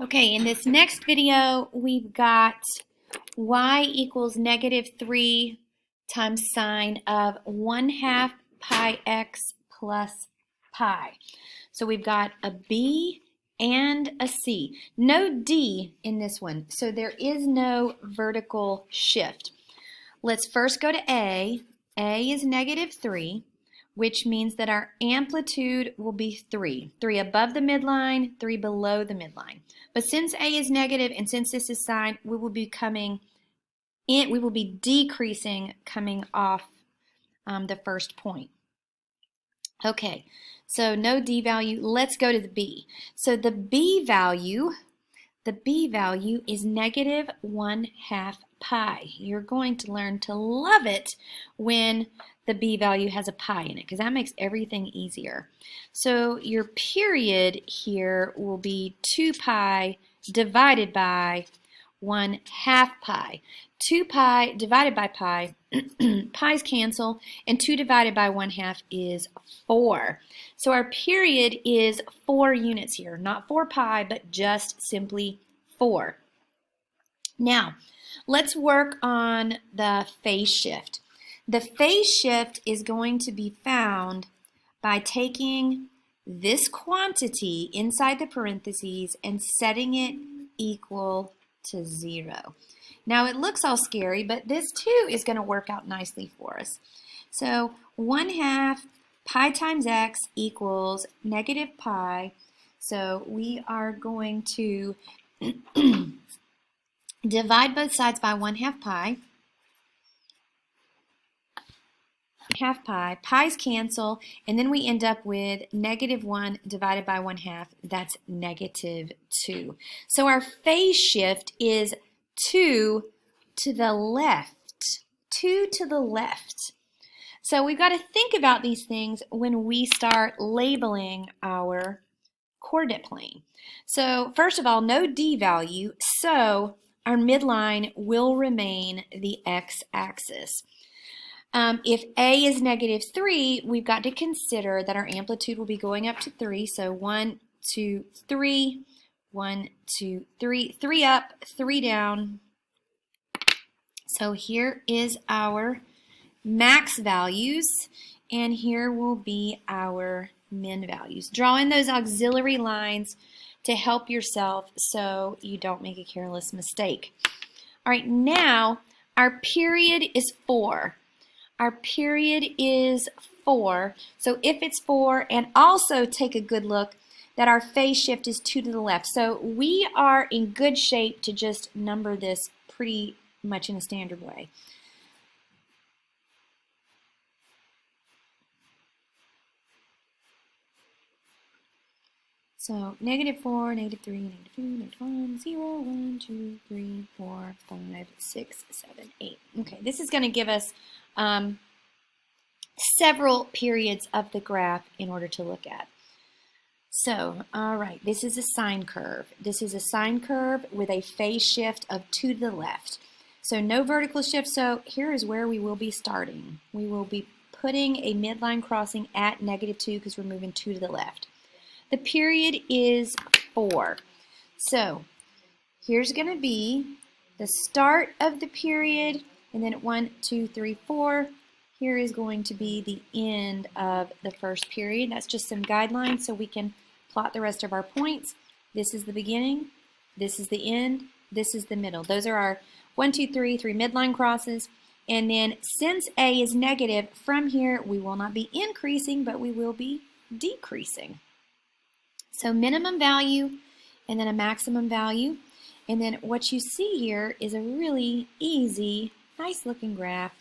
Okay, in this next video, we've got y equals -3 times sine of 1/2 pi x plus pi. So we've got a b and a c. No d in this one, so there is no vertical shift. Let's first go to a. A is -3, which means that our amplitude will be 3. 3 above the midline, 3 below the midline. But since a is negative and since this is sine, we will be decreasing coming off the first point. Okay, so no d value. Let's go to the b. So the b value is -1/2 pi. You're going to learn to love it when the b value has a pi in it, because that makes everything easier. So your period here will be 2 pi divided by 1/2 pi. 2 pi divided by pi, pi's cancel, and 2 divided by 1/2 is 4. So our period is 4 units here, not 4 pi, but just simply 4. Now, let's work on the phase shift. The phase shift is going to be found by taking this quantity inside the parentheses and setting it equal to 0. Now it looks all scary, but this too is going to work out nicely for us. So 1/2 pi times x equals -pi. So we are going to divide both sides by 1/2 pi. 1/2 pi. Pi's cancel, and then we end up with -1 divided by 1/2. That's -2. So our phase shift is 2 to the left. 2 to the left. So we've got to think about these things when we start labeling our coordinate plane. So first of all, no d value, so our midline will remain the x-axis. If a is -3, we've got to consider that our amplitude will be going up to 3. So 1, 2, 3, 1, 2, 3, 3 up, 3 down. So here is our max values, and here will be our min values. Draw in those auxiliary lines to help yourself so you don't make a careless mistake. All right, now our period is 4. Our period is 4. So if it's 4, and also take a good look that our phase shift is 2 to the left. So we are in good shape to just number this pretty much in a standard way. So -4, -3, -2, -1, 0, 1, 2, 3, 4, 5, 6, 7, 8. Okay, this is going to give us several periods of the graph in order to look at. So, all right, this is a sine curve. This is a sine curve with a phase shift of 2 to the left. So no vertical shift, so here is where we will be starting. We will be putting a midline crossing at -2 because we're moving 2 to the left. The period is 4. So here's going to be the start of the period, and then 1, 2, 3, 4. Here is going to be the end of the first period. That's just some guidelines so we can plot the rest of our points. This is the beginning, this is the end, this is the middle. Those are our 1, 2, 3 midline crosses. And then since a is negative, from here we will not be increasing, but we will be decreasing. So minimum value and then a maximum value. And then what you see here is a really easy, nice looking graph.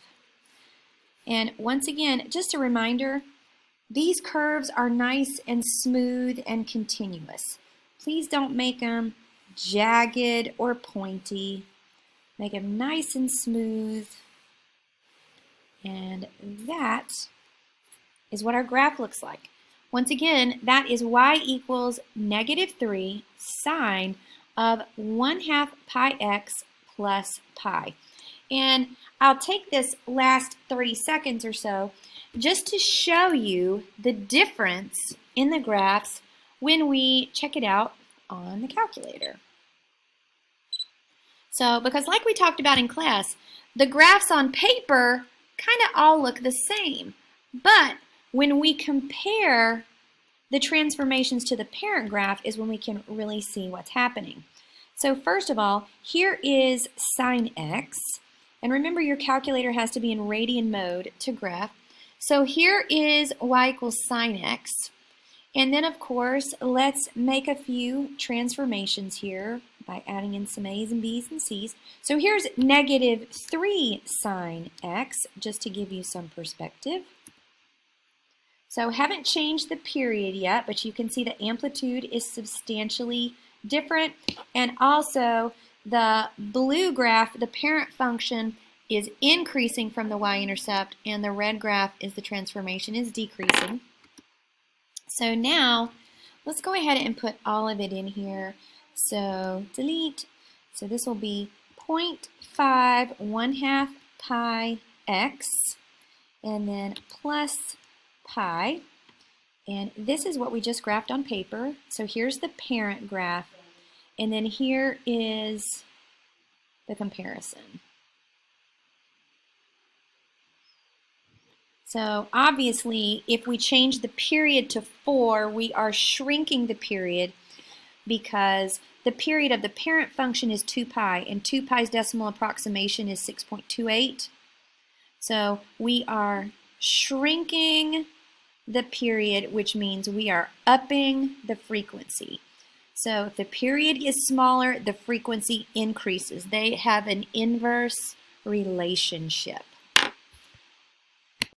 And once again, just a reminder, these curves are nice and smooth and continuous. Please don't make them jagged or pointy. Make them nice and smooth. And that is what our graph looks like. Once again, that is y equals -3 sine of 1/2 pi x plus pi. And I'll take this last 30 seconds or so just to show you the difference in the graphs when we check it out on the calculator. So, because like we talked about in class, the graphs on paper kind of all look the same. But when we compare the transformations to the parent graph is when we can really see what's happening. So first of all, here is sine x. And remember, your calculator has to be in radian mode to graph. So here is y equals sine x. And then, of course, let's make a few transformations here by adding in some a's and b's and c's. So here's negative 3 sine x, just to give you some perspective. So haven't changed the period yet, but you can see the amplitude is substantially different. And also the blue graph, the parent function, is increasing from the y-intercept, and the red graph is the transformation is decreasing. So now let's go ahead and put all of it in here. So delete. So this will be 0.5 1/2 pi x, and then plus pi, and this is what we just graphed on paper. So here's the parent graph, and then here is the comparison. So obviously, if we change the period to 4, we are shrinking the period because the period of the parent function is 2 pi, and 2 pi's decimal approximation is 6.28. So we are shrinking the period, which means we are upping the frequency. So if the period is smaller, the frequency increases. They have an inverse relationship.